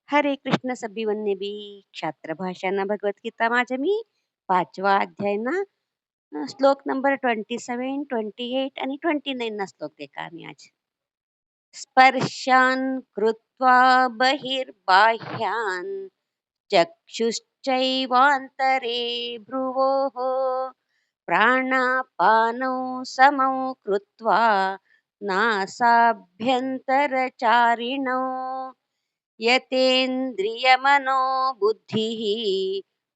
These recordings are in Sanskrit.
हरे कृष्ण सभिवन्य बी क्षात्र भाषांना भगवद्गीता माझ्या मी 5वा अध्याय ना श्लोक नंबर 27, 28 आणि 29 ना श्लोक देखा आम्ही आज. स्पर्शान् कृत्वा बहिर्बाह्यान् चक्षुश्चैवान्तरे भ्रुवोः प्राणापानौ समौ कृत्वा नासाभ्यन्तरचारिणौ यतेन्द्रियमनोबुद्धिः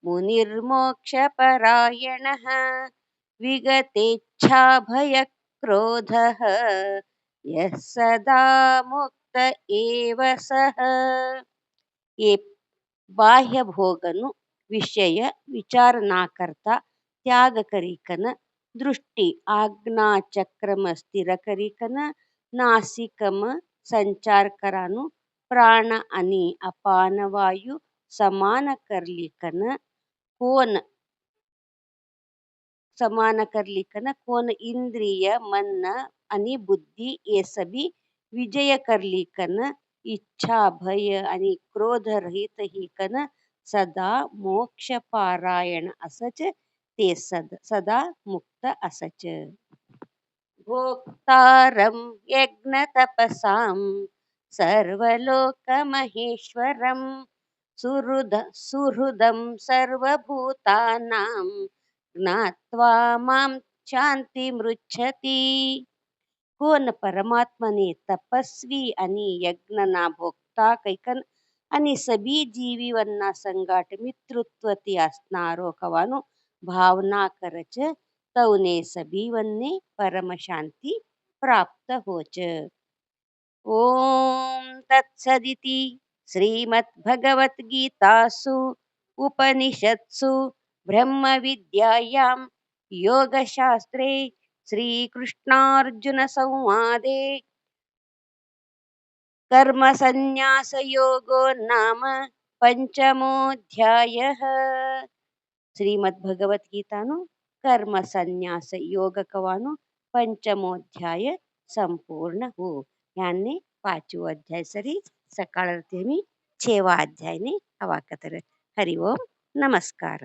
मुनिर्मोक्षपरायणः विगतेच्छाभयक्रोधः यः सदा मुक्त एव सः. ये ಬಾಹ್ಯ ಭೋಗನು ವಿಷಯ ವಿಚಾರ ನಾ કરતા ત્યાગ કરીકન દૃષ્ટિ આજ્ઞા ચક્રમ સ્થિર કરીકન નાસિકમ સંચાર કરાનું પ્રાણ અને અપાન વાયુ સમાન કરલીકન કોન समाना करलिकन कोण इंद्रिय मन आणि बुद्धी हे सभी विजय करलिकन इच्छा भय आणि क्रोध रहित हिकन सदा मोक्ष पारायण असच ते सदा मुक्त असच. भोक्तारं यज्ञतपसां सर्वलोकमहेश्वरं सुहृदं सर्वभूतानां ज्ञात्वा मां शान्तिमृच्छति. कोण परमात्माने तपस्वी आणि यज्ञना भोगता कैकन आणि सभी जीवीवन्ना संगाट मित्रत्वती असणारो कवानो भावना करच तवने सभी वन्ने परम शांति प्राप्त होच. ओम तत्सदिति श्रीमद्भगवद्गीतासु उपनिषत्सु ब्रह्मविद्यायां योगशास्त्रे श्रीकृष्णार्जुनसंवादे कर्मसन्न्यासयोगो नाम पंचमोऽध्यायः. ಶ್ರೀಮದ್ಭಗವದ್ಗೀತಾನು ಕರ್ಮ ಸನ್ಯಾಸ ಯೋಗ ಕવાનો पंचमोध्याय संपूर्ण हो. याने 5वो अध्याय सरी सकाळ मी 6वा अध्याय ने हवा कतर. हरि ओम नमस्कार.